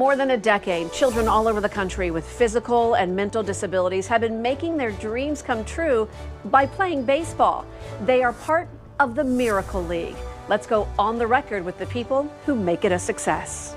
more than a decade, children all over the country with physical and mental disabilities have been making their dreams come true by playing baseball. They are part of the Miracle League. Let's go on the record with the people who make it a success.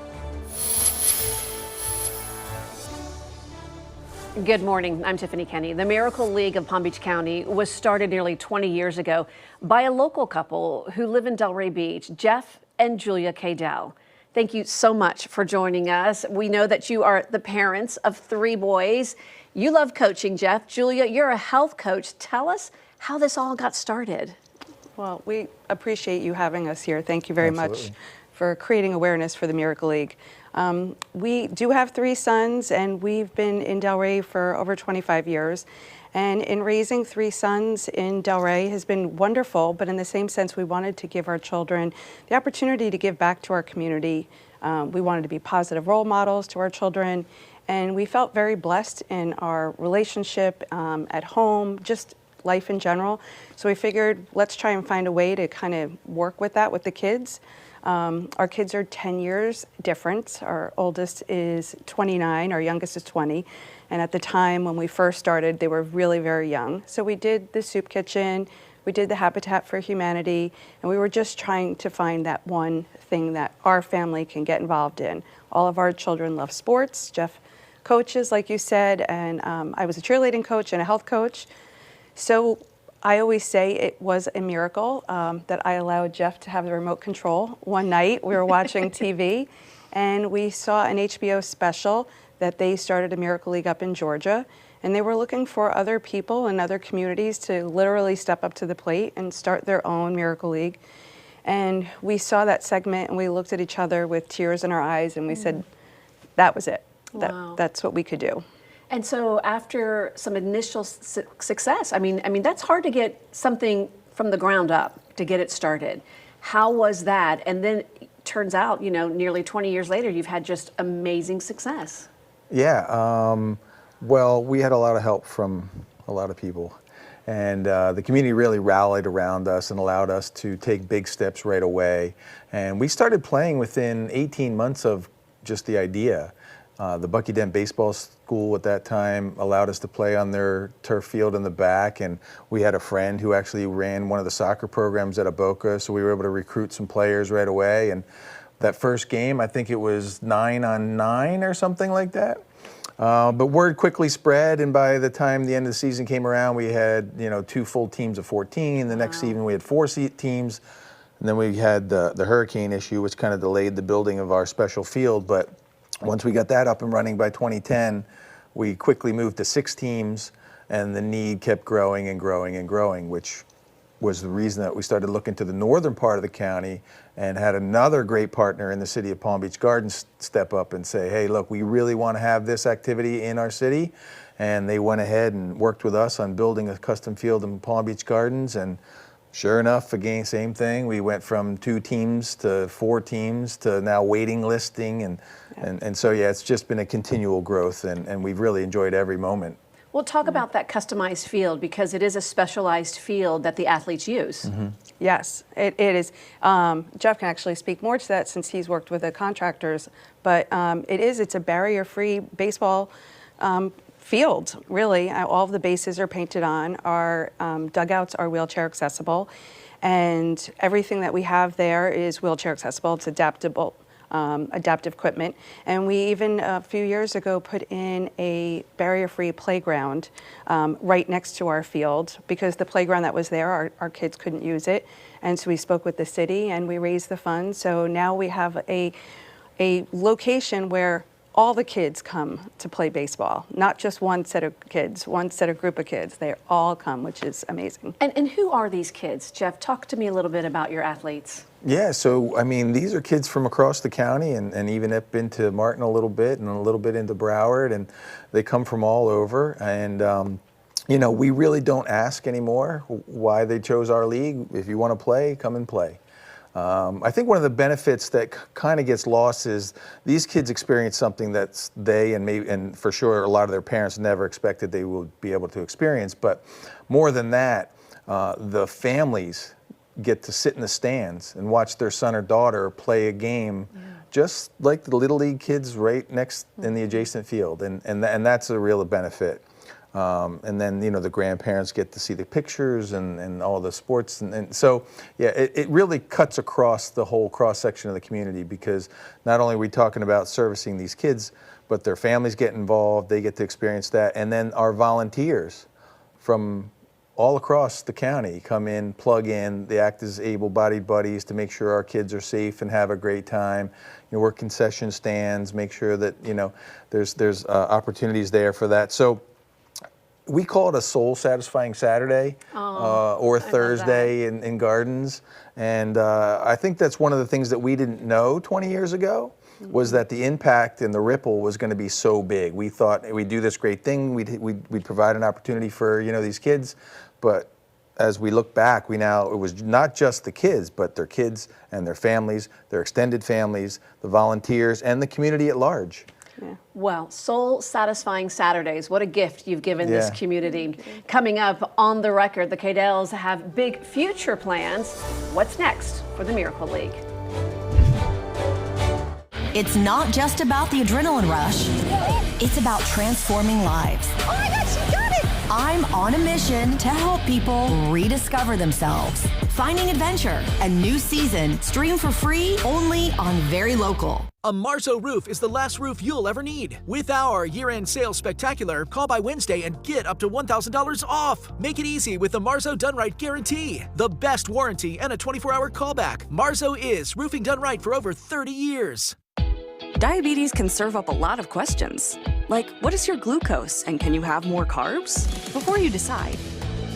Good morning, I'm Tiffany Kenny. The Miracle League of Palm Beach County was started nearly 20 years ago by a local couple who live in Delray Beach, Jeff and Julia Cadell. Thank you so much for joining us. We know that you are the parents of 3 boys. You love coaching, Jeff. Julia, you're a health coach. Tell us how this all got started. Well, we appreciate you having us here. Thank you very much for creating awareness for the Miracle League. We do have 3 sons, and we've been in Delray for over 25 years. And in raising 3 sons in Delray has been wonderful, but in the same sense, we wanted to give our children the opportunity to give back to our community. We wanted to be positive role models to our children, and we felt very blessed in our relationship at home, just life in general. So we figured, let's try and find a way to kind of work with that with the kids. Our kids are 10 years different. Our oldest is 29, our youngest is 20. And at the time when we first started, they were really very young. So we did the soup kitchen, we did the Habitat for Humanity, and we were just trying to find that one thing that our family can get involved in. All of our children love sports. Jeff coaches, like you said, and I was a cheerleading coach and a health coach. So I always say it was a miracle that I allowed Jeff to have the remote control. One night we were watching TV and we saw an HBO special that they started a Miracle League up in Georgia, and they were looking for other people in other communities to literally step up to the plate and start their own Miracle League. And we saw that segment and we looked at each other with tears in our eyes and we said, that was it. Wow. That's what we could do. And so after some initial success, I mean, that's hard to get something from the ground up, to get it started. How was that? And then it turns out, you know, nearly 20 years later, you've had just amazing success. Yeah, well, we had a lot of help from a lot of people. And the community really rallied around us and allowed us to take big steps right away. And we started playing within 18 months of just the idea. The Bucky Dent Baseball School at that time allowed us to play on their turf field in the back, and we had a friend who actually ran one of the soccer programs at Avoca, so we were able to recruit some players right away. And that first game, I think it was 9-on-9 or something like that. But word quickly spread, and by the time the end of the season came around, we had 2 full teams of 14. The next season we had 4 teams, and then we had the hurricane issue, which kind of delayed the building of our special field. But once we got that up and running by 2010, we quickly moved to 6 teams, and the need kept growing and growing and growing, which was the reason that we started looking to the northern part of the county and had another great partner in the city of Palm Beach Gardens step up and say, hey, look, we really want to have this activity in our city. And they went ahead and worked with us on building a custom field in Palm Beach Gardens. And sure enough, again, same thing. We went from 2 teams to 4 teams to now waiting listing. And so, yeah, it's just been a continual growth, and we've really enjoyed every moment. Well, talk about that customized field, because it is a specialized field that the athletes use. Mm-hmm. Yes, it is. Jeff can actually speak more to that since he's worked with the contractors, but it's a barrier-free baseball field, really. All of the bases are painted on. Our dugouts are wheelchair accessible, and everything that we have there is wheelchair accessible. It's adaptable. Adaptive equipment. And we even a few years ago put in a barrier-free playground right next to our field, because the playground that was there, our kids couldn't use it. And so we spoke with the city and we raised the funds. So now we have a location where all the kids come to play baseball, not just one set of kids, one set of group of kids. They all come, which is amazing. And who are these kids? Jeff, talk to me a little bit about your athletes. Yeah, so I mean, these are kids from across the county and even up into Martin a little bit and a little bit into Broward, and they come from all over. And we really don't ask anymore why they chose our league. If you want to play, come and play. I think one of the benefits that kind of gets lost is these kids experience something that's and for sure a lot of their parents never expected they would be able to experience. But more than that, the families get to sit in the stands and watch their son or daughter play a game just like the Little League kids right next in the adjacent field, and that's a real benefit. And then, you know, the grandparents get to see the pictures and all the sports. And so, yeah, it really cuts across the whole cross-section of the community, because not only are we talking about servicing these kids, but their families get involved, they get to experience that. And then our volunteers from all across the county come in, plug in, they act as able-bodied buddies to make sure our kids are safe and have a great time. You know, work concession stands, make sure that, you know, there's opportunities there for that. So we call it a soul-satisfying Saturday or Thursday in Gardens. And I think that's one of the things that we didn't know 20 years ago, was that the impact and the ripple was going to be so big. We thought we'd do this great thing, we'd provide an opportunity for, you know, these kids. But as we look back, it was not just the kids, but their kids and their families, their extended families, the volunteers, and the community at large. Yeah. Well, soul-satisfying Saturdays. What a gift you've given this community. Coming up on the record, the Cadells have big future plans. What's next for the Miracle League? It's not just about the adrenaline rush. It's about transforming lives. Oh my God, she got it! I'm on a mission to help people rediscover themselves. Finding Adventure, a new season, stream for free only on Very Local. A Marzo roof is the last roof you'll ever need. With our year-end sales spectacular, call by Wednesday and get up to $1,000 off. Make it easy with the Marzo Done Right Guarantee. The best warranty and a 24-hour callback. Marzo is roofing done right for over 30 years. Diabetes can serve up a lot of questions, like what is your glucose and can you have more carbs? Before you decide.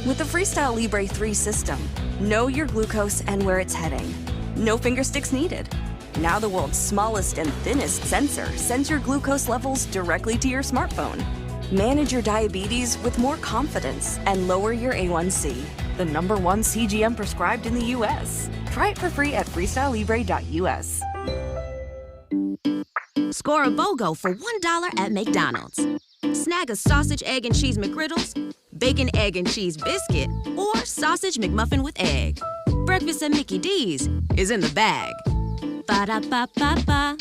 With the Freestyle Libre 3 system, know your glucose and where it's heading. No finger sticks needed. Now the world's smallest and thinnest sensor sends your glucose levels directly to your smartphone. Manage your diabetes with more confidence and lower your A1C, the #1 CGM prescribed in the US. Try it for free at freestylelibre.us. Score a BOGO for $1 at McDonald's. Snag a sausage, egg, and cheese McGriddles, bacon, egg, and cheese biscuit, or sausage McMuffin with egg. Breakfast at Mickey D's is in the bag. Ba-da-ba-ba-ba.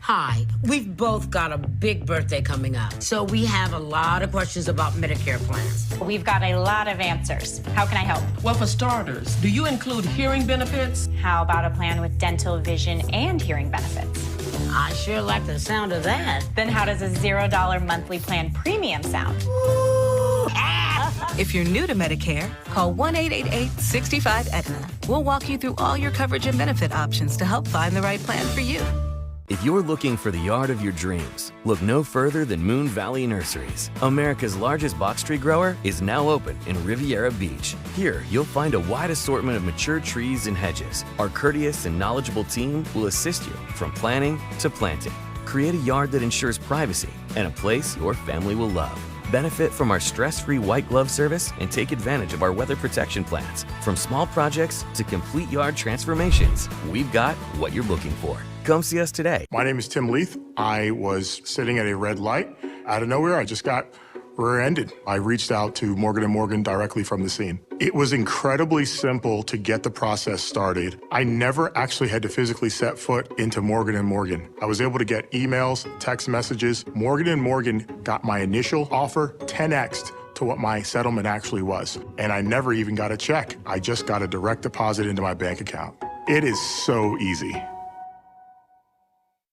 Hi, we've both got a big birthday coming up, so we have a lot of questions about Medicare plans. We've got a lot of answers. How can I help? Well, for starters, do you include hearing benefits? How about a plan with dental, vision, and hearing benefits? I sure like the sound of that. Then how does a $0 monthly plan premium sound? If you're new to Medicare, call 1-888-65-AETNA. We'll walk you through all your coverage and benefit options to help find the right plan for you. If you're looking for the yard of your dreams, look no further than Moon Valley Nurseries. America's largest box tree grower is now open in Riviera Beach. Here, you'll find a wide assortment of mature trees and hedges. Our courteous and knowledgeable team will assist you from planning to planting. Create a yard that ensures privacy and a place your family will love. Benefit from our stress-free white glove service and take advantage of our weather protection plans. From small projects to complete yard transformations, we've got what you're looking for. Come see us today. My name is Tim Leith. I was sitting at a red light. Out of nowhere, I just got rear-ended. I reached out to Morgan & Morgan directly from the scene. It was incredibly simple to get the process started. I never actually had to physically set foot into Morgan & Morgan. I was able to get emails, text messages. Morgan & Morgan got my initial offer 10x'd to what my settlement actually was. And I never even got a check. I just got a direct deposit into my bank account. It is so easy.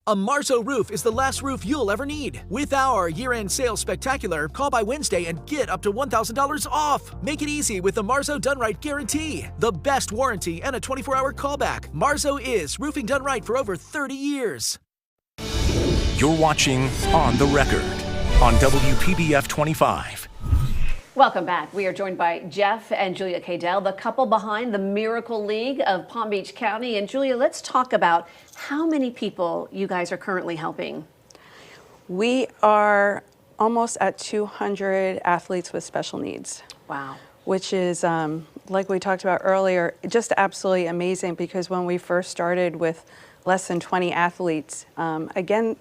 A Marzo roof is the last roof you'll ever need. With our year-end sales spectacular, call by Wednesday and get up to $1,000 off. Make it easy with the Marzo Done Right Guarantee. The best warranty and a 24-hour callback. Marzo is roofing done right for over 30 years. You're watching On the Record on WPBF 25. Welcome back. We are joined by Jeff and Julia Cadell, the couple behind the Miracle League of Palm Beach County. And Julia, let's talk about how many people you guys are currently helping. We are almost at 200 athletes with special needs. Wow. Which is, like we talked about earlier, just absolutely amazing, because when we first started with less than 20 athletes, again,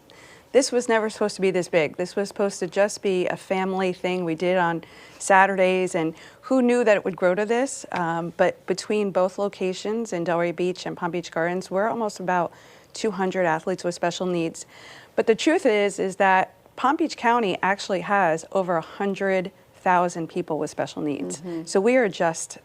this was never supposed to be this big. This was supposed to just be a family thing we did on Saturdays, and who knew that it would grow to this? But between both locations in Delray Beach and Palm Beach Gardens, we're almost about 200 athletes with special needs. But the truth is that Palm Beach County actually has over 100,000 people with special needs. So we are just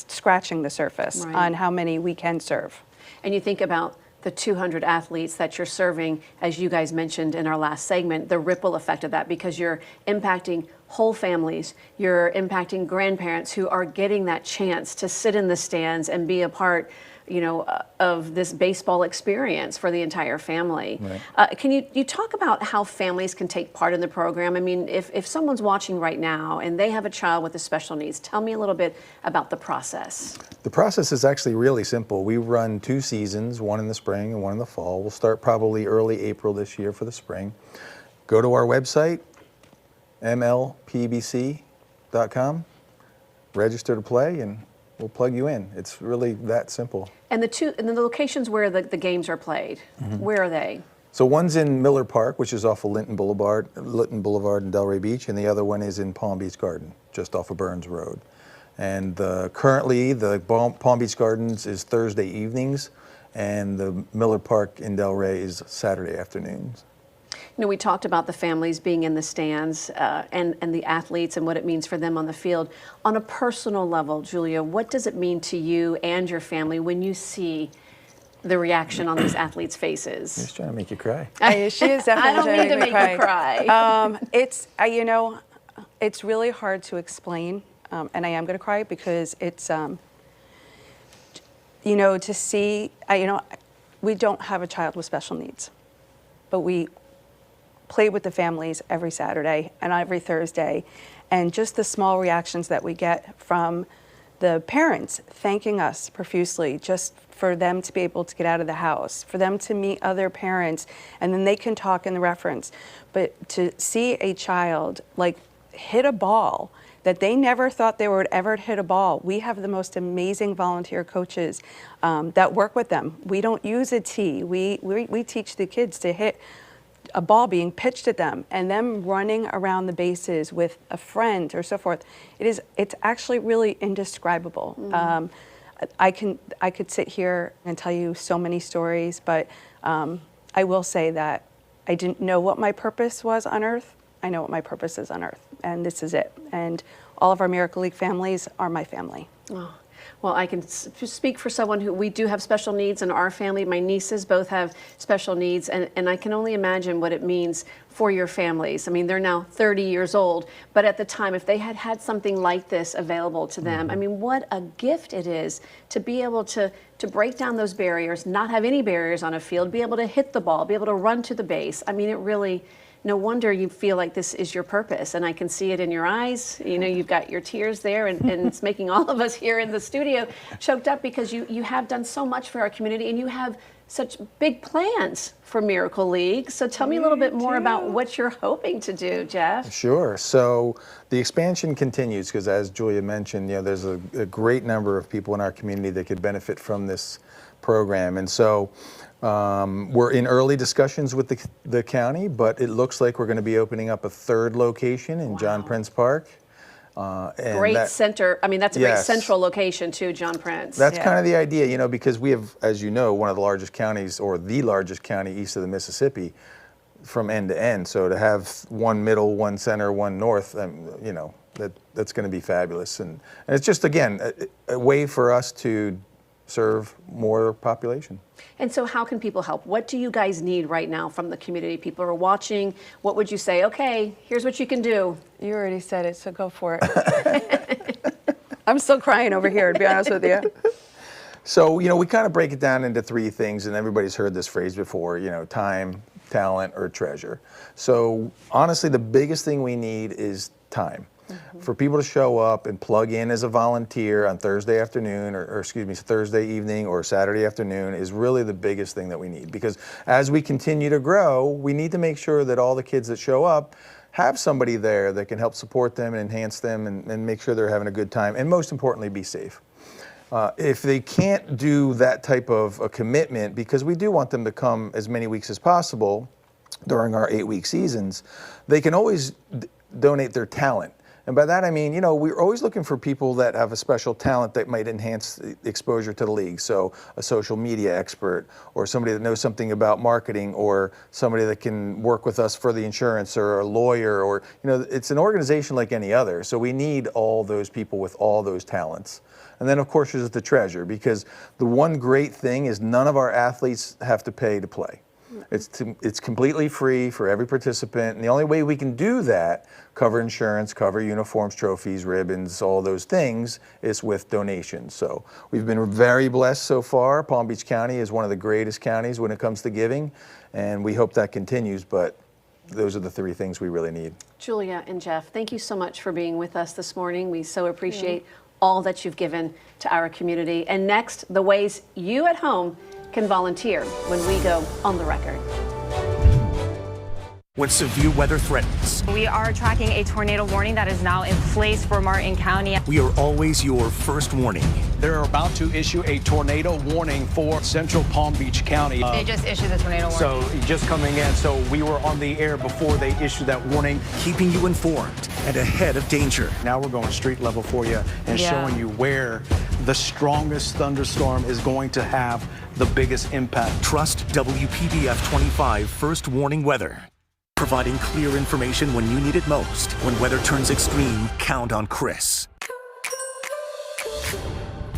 scratching the surface on how many we can serve. And you think about the 200 athletes that you're serving, as you guys mentioned in our last segment, the ripple effect of that, because you're impacting whole families, you're impacting grandparents who are getting that chance to sit in the stands and be a part, you know, of this baseball experience for the entire family. Can you talk about how families can take part in the program? I mean, if someone's watching right now and they have a child with special needs, tell me a little bit about the process. The process is actually really simple. We run 2 seasons, one in the spring and one in the fall. We'll start probably early April this year for the spring. Go to our website, mlpbc.com, register to play, and we'll plug you in. It's really that simple. And the locations where the games are played, where are they? So one's in Miller Park, which is off of Linton Boulevard in Delray Beach, and the other one is in Palm Beach Garden, just off of Burns Road. And currently, the Palm Beach Gardens is Thursday evenings, and the Miller Park in Delray is Saturday afternoons. You know, we talked about the families being in the stands and the athletes and what it means for them on the field. On a personal level, Julia, what does it mean to you and your family when you see the reaction on these athletes' faces? She's trying to make you cry. She is definitely I don't trying mean to make you cry. It's, you know, it's really hard to explain, and I am going to cry because it's, you know, to see, you know, we don't have a child with special needs, but we play with the families every Saturday and every Thursday, and just the small reactions that we get from the parents thanking us profusely just for them to be able to get out of the house, for them to meet other parents, and then they can talk in the reference. But to see a child like hit a ball that they never thought they would ever hit a ball. We have the most amazing volunteer coaches that work with them. We don't use a tee. We teach the kids to hit a ball being pitched at them and them running around the bases with a friend or so forth. It's actually really indescribable. I could sit here and tell you so many stories, but I will say that I didn't know what my purpose was on earth. I know what my purpose is on earth, and this is it. And all of our Miracle League families are my family. Oh. Well, I can speak for someone who we do have special needs in our family. My nieces both have special needs, and I can only imagine what it means for your families. I mean, they're now 30 years old, but at the time, if they had had something like this available to them, I mean, what a gift it is to be able to break down those barriers, not have any barriers on a field, be able to hit the ball, be able to run to the base. I mean, it really, no wonder you feel like this is your purpose, and I can see it in your eyes. You know, you've got your tears there, and it's making all of us here in the studio choked up because you have done so much for our community, and you have such big plans for Miracle League. So tell me a little bit more about what you're hoping to do, Jeff. Sure. So the expansion continues because, as Julia mentioned, you know, there's a great number of people in our community that could benefit from this program, and so we're in early discussions with the county, but it looks like we're going to be opening up a 3rd location in John Prince Park. Great center. I mean, that's a great central location too, John Prince. That's kind of the idea, you know, because we have, as you know, one of the largest counties, or the largest county east of the Mississippi, from end to end. So to have one middle, one center, one north, you know, that's going to be fabulous. And it's just, again, a way for us to serve more population. And so how can people help? What do you guys need right now from the community? People are watching. What would you say? Okay, here's what you can do. You already said it, so go for it. I'm still crying over here, to be honest with you. So, you know, we kind of break it down into 3 things, and everybody's heard this phrase before, you know, time, talent, or treasure. So honestly, the biggest thing we need is time. For people to show up and plug in as a volunteer on Thursday afternoon, or excuse me, Thursday evening or Saturday afternoon is really the biggest thing that we need. Because as we continue to grow, we need to make sure that all the kids that show up have somebody there that can help support them and enhance them and make sure they're having a good time, and most importantly, be safe. If they can't do that type of a commitment, because we do want them to come as many weeks as possible during our 8-week seasons, they can always donate their talent. And by that I mean, you know, we're always looking for people that have a special talent that might enhance the exposure to the league. So a social media expert, or somebody that knows something about marketing, or somebody that can work with us for the insurance, or a lawyer, or, you know, it's an organization like any other. So we need all those people with all those talents. And then of course there's the treasure, because the one great thing is none of our athletes have to pay to play. It's completely free for every participant, and the only way we can do that, cover insurance, cover uniforms, trophies, ribbons, all those things, is with donations. So we've been very blessed so far. Palm Beach County is one of the greatest counties when it comes to giving, and we hope that continues, but those are the three things we really need. Julia and Jeff, thank you so much for being with us this morning. We so appreciate all that you've given to our community. And next, the ways you at home can volunteer when we go on the record. When severe weather threatens, We are tracking a tornado warning that is now in place for Martin County. we are always your first warning. They're about to issue a tornado warning for central Palm Beach County. They just issued the tornado warning. So just coming in, so we were on the air before they issued that warning. Keeping you informed and ahead of danger. Now we're going street level for you and Yeah. showing you where the strongest thunderstorm is going to have the biggest impact. Trust WPBF 25 First Warning Weather. Providing clear information when you need it most. When weather turns extreme, count on Chris.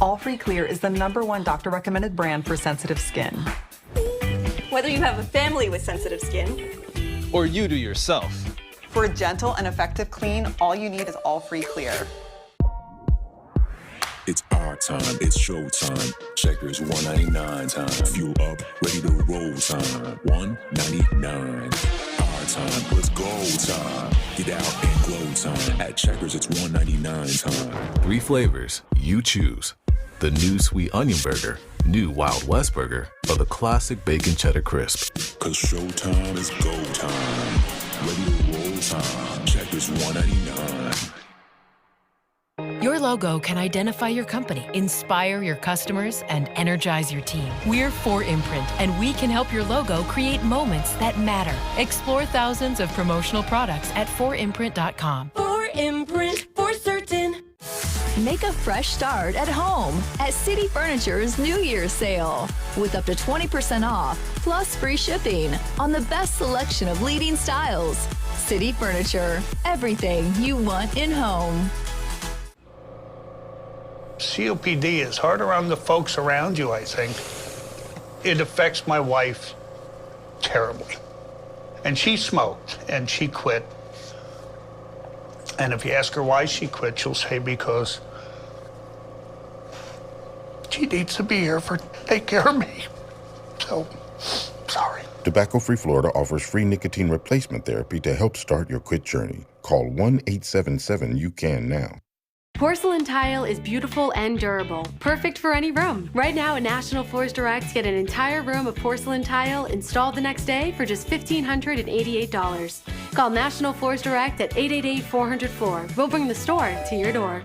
All Free Clear is the #1 doctor-recommended brand for sensitive skin. Whether you have a family with sensitive skin, or you do yourself. For a gentle and effective clean, all you need is All Free Clear. It's our time, it's showtime. Checkers 199 time. Fuel up, ready to roll time. 199. Our time, let's go time. Get out and glow time. At Checkers, it's 199 time. 3 flavors, you choose. The new Sweet Onion Burger, new Wild West Burger, or the classic Bacon Cheddar Crisp. Cause showtime is go time. Ready to roll time. Checkers 199. Your logo can identify your company, inspire your customers, and energize your team. We're 4imprint, and we can help your logo create moments that matter. Explore thousands of promotional products at 4imprint.com. 4imprint, for certain. Make a fresh start at home at City Furniture's New Year's sale with up to 20% off plus free shipping on the best selection of leading styles. City Furniture, everything you want in home. COPD is hard around the folks around you, I think. It affects my wife terribly. And she smoked, and she quit. And if you ask her why she quit, she'll say because she needs to be here for take care of me. So, sorry. Tobacco-Free Florida offers free nicotine replacement therapy to help start your quit journey. Call 1-877-YOU-CAN-NOW. Porcelain tile is beautiful and durable, perfect for any room. Right now at National Floors Direct, get an entire room of porcelain tile installed the next day for just $1,588. Call National Floors Direct at 888-400-FLOOR. We'll bring the store to your door.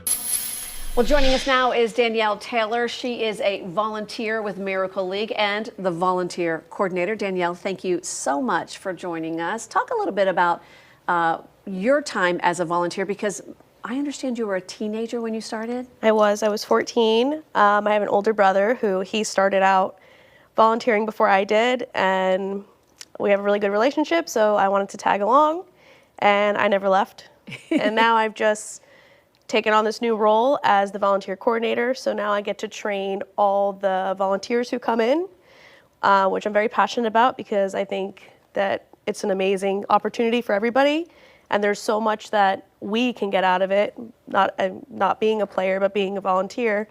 Well, joining us now is Danielle Taylor. She is a volunteer with Miracle League and the volunteer coordinator. Danielle, thank you so much for joining us. Talk a little bit about your time as a volunteer, because I understand you were a teenager when you started. I was 14. I have an older brother who he started out volunteering before I did, and we have a really good relationship, so I wanted to tag along, and I never left. And now I've just taken on this new role as the volunteer coordinator, so now I get to train all the volunteers who come in, which I'm very passionate about because I think that it's an amazing opportunity for everybody. And there's so much that we can get out of it, not being a player, but being a volunteer,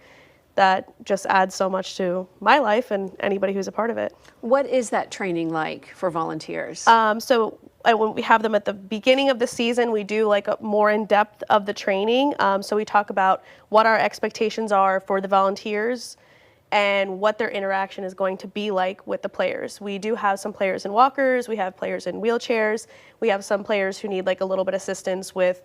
that just adds so much to my life and anybody who's a part of it. What is that training like for volunteers? So when we have them at the beginning of the season, we do like a more in-depth of the training. So we talk about what our expectations are for the volunteers and what their interaction is going to be like with the players. We do have some players in walkers, we have players in wheelchairs, we have some players who need like a little bit of assistance with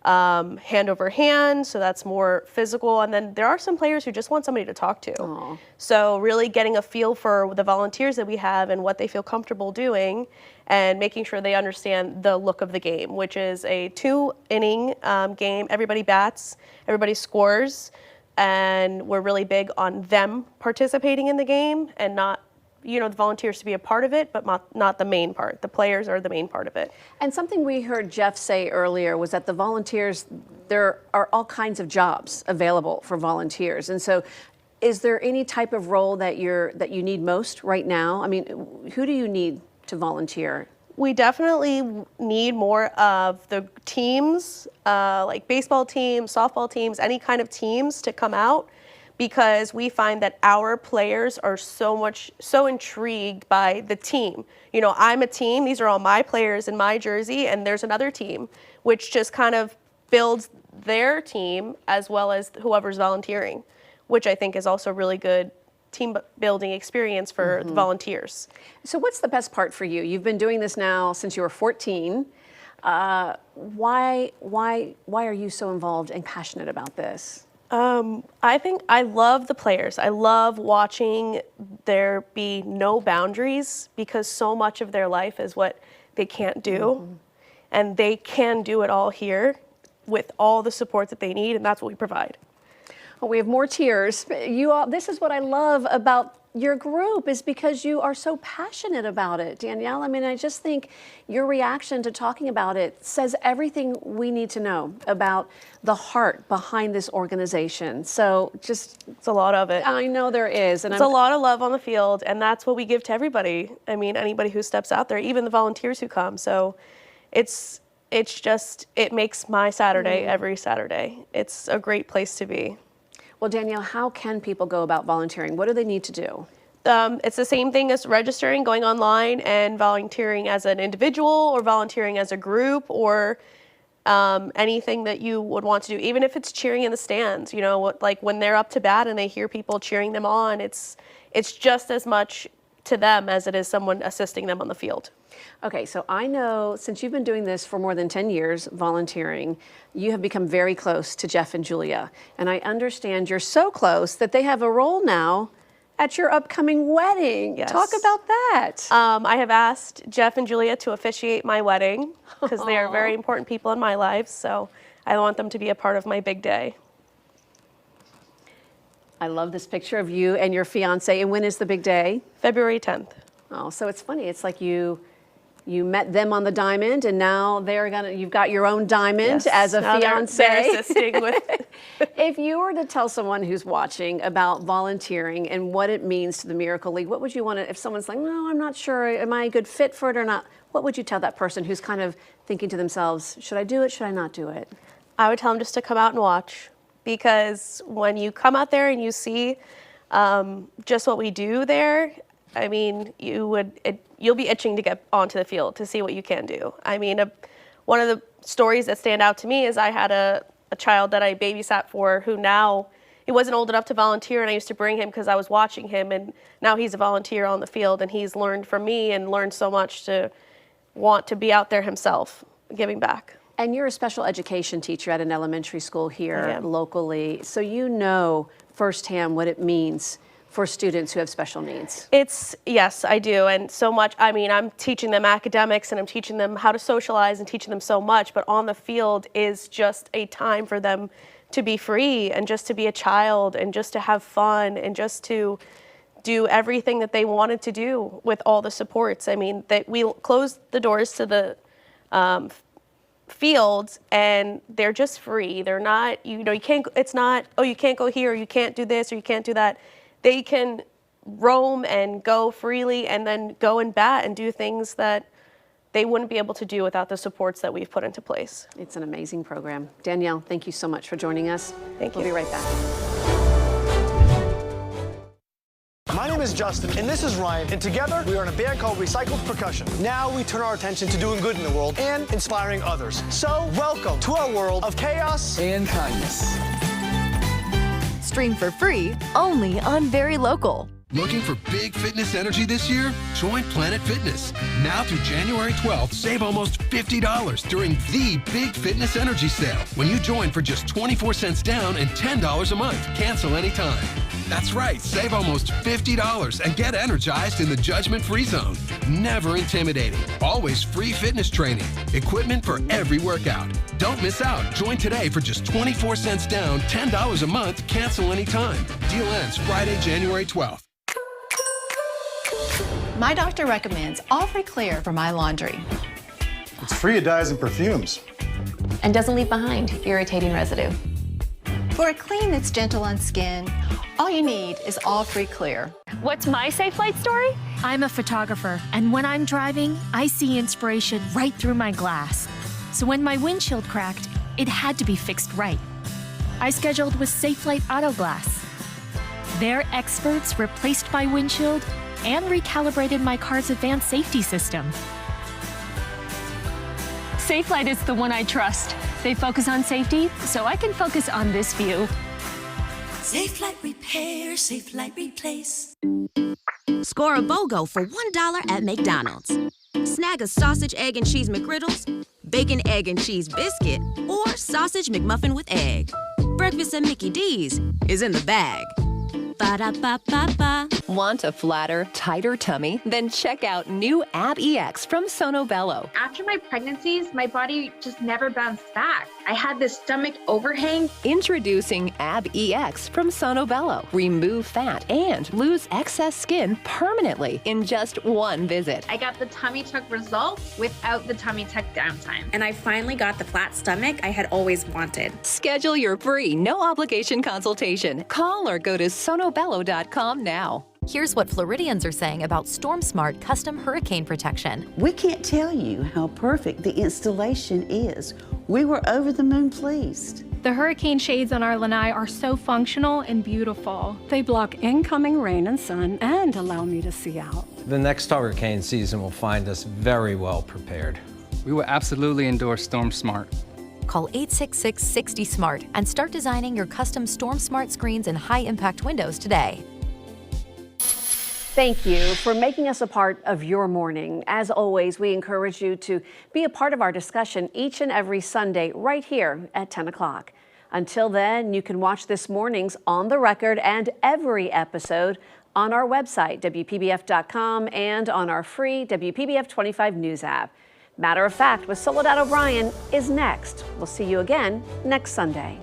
hand over hand, so that's more physical. And then there are some players who just want somebody to talk to. Aww. So really getting a feel for the volunteers that we have and what they feel comfortable doing, and making sure they understand the look of the game, which is a 2-inning game. Everybody bats, everybody scores, and we're really big on them participating in the game and not, you know, the volunteers to be a part of it, but not the main part. The players are the main part of it. And something we heard Jeff say earlier was that the volunteers, there are all kinds of jobs available for volunteers. And so is there any type of role that you need most right now? I mean, who do you need to volunteer? We definitely need more of the teams, like baseball teams, softball teams, any kind of teams to come out, because we find that our players are so intrigued by the team. You know, I'm a team, these are all my players in my jersey, and there's another team, which just kind of builds their team as well as whoever's volunteering, which I think is also really good team building experience for the volunteers. So what's the best part for you? You've been doing this now since you were 14. Why are you so involved and passionate about this? I think I love the players. I love watching there be no boundaries, because so much of their life is what they can't do. And they can do it all here with all the support that they need, and that's what we provide. Well, we have more tears. You all, this is what I love about your group, is because you are so passionate about it, Danielle. I mean, I just think your reaction to talking about it says everything we need to know about the heart behind this organization. So just, it's a lot of it. I know there is. And it's a lot of love on the field, and that's what we give to everybody. I mean, anybody who steps out there, even the volunteers who come. So it's just, it makes my Saturday every Saturday. It's a great place to be. Well, Danielle, how can people go about volunteering? What do they need to do? It's the same thing as registering, going online and volunteering as an individual or volunteering as a group, or anything that you would want to do, even if it's cheering in the stands. You know, like when they're up to bat and they hear people cheering them on, it's just as much to them as it is someone assisting them on the field. Okay, so I know since you've been doing this for more than 10 years, volunteering, you have become very close to Jeff and Julia. And I understand you're so close that they have a role now at your upcoming wedding. Yes. Talk about that. I have asked Jeff and Julia to officiate my wedding, because they are very important people in my life. So I want them to be a part of my big day. I love this picture of you and your fiance. And when is the big day? February 10th. Oh, so it's funny. It's like you met them on the diamond, and now you've got your own diamond as a fiance. They're assisting with. If you were to tell someone who's watching about volunteering and what it means to the Miracle League, what would you want to, if someone's like, no, I'm not sure, am I a good fit for it or not? What would you tell that person who's kind of thinking to themselves, should I do it, should I not do it? I would tell them just to come out and watch, because when you come out there and you see just what we do there, I mean, you'll be itching to get onto the field to see what you can do. I mean, one of the stories that stand out to me is I had a child that I babysat for who now, he wasn't old enough to volunteer, and I used to bring him because I was watching him, and now he's a volunteer on the field, and he's learned from me and learned so much to want to be out there himself, giving back. And you're a special education teacher at an elementary school here locally, so you know firsthand what it means for students who have special needs. Yes, I do. And so much, I mean, I'm teaching them academics and I'm teaching them how to socialize and teaching them so much, but on the field is just a time for them to be free and just to be a child and just to have fun and just to do everything that they wanted to do with all the supports. I mean, we closed the doors to the fields, and they're just free. They're not, you can't, it's not, oh, you can't go here, or you can't do this, or you can't do that. They can roam and go freely and then go and bat and do things that they wouldn't be able to do without the supports that we've put into place. It's an amazing program. Danielle, thank you so much for joining us. Thank you. We'll be right back. My name is Justin, and this is Ryan, and together we are in a band called Recycled Percussion. Now we turn our attention to doing good in the world and inspiring others. So, welcome to our world of chaos and kindness. Stream for free only on Very Local. Looking for big fitness energy this year? Join Planet Fitness. Now through January 12th, save almost $50 during the Big Fitness Energy Sale when you join for just 24 cents down and $10 a month. Cancel anytime. That's right, save almost $50 and get energized in the judgment-free zone. Never intimidating. Always free fitness training. Equipment for every workout. Don't miss out. Join today for just 24 cents down, $10 a month. Cancel anytime. Deal ends Friday, January 12th. My doctor recommends All Free Clear for my laundry. It's free of dyes and perfumes. And doesn't leave behind irritating residue. For a clean that's gentle on skin, all you need is All Free Clear. What's my Safe Flight story? I'm a photographer, and when I'm driving, I see inspiration right through my glass. So when my windshield cracked, it had to be fixed right. I scheduled with Safe Flight Auto Glass. Their experts replaced my windshield and recalibrated my car's advanced safety system. Safe Flight is the one I trust. They focus on safety, so I can focus on this view. Safe Flight Repair, Safe Flight Replace. Score a BOGO for $1 at McDonald's. Snag a sausage, egg, and cheese McGriddles, bacon, egg, and cheese biscuit, or sausage McMuffin with egg. Breakfast at Mickey D's is in the bag. Ba-da-ba-ba-ba. Want a flatter, tighter tummy? Then check out new Ab EX from Sono Bello. After my pregnancies, my body just never bounced back. I had this stomach overhang. Introducing Ab EX from Sono Bello. Remove fat and lose excess skin permanently in just one visit. I got the tummy tuck results without the tummy tuck downtime. And I finally got the flat stomach I had always wanted. Schedule your free, no obligation consultation. Call or go to sonobello.com now. Here's what Floridians are saying about Storm Smart custom hurricane protection. We can't tell you how perfect the installation is. We were over the moon pleased. The hurricane shades on our lanai are so functional and beautiful. They block incoming rain and sun and allow me to see out. The next hurricane season will find us very well prepared. We will absolutely endorse Storm Smart. Call 866-60-SMART and start designing your custom Storm Smart screens and high-impact windows today. Thank you for making us a part of your morning. As always, we encourage you to be a part of our discussion each and every Sunday right here at 10 o'clock. Until then, you can watch this morning's On the Record and every episode on our website, WPBF.com, and on our free WPBF 25 News app. Matter of Fact with Soledad O'Brien is next. We'll see you again next Sunday.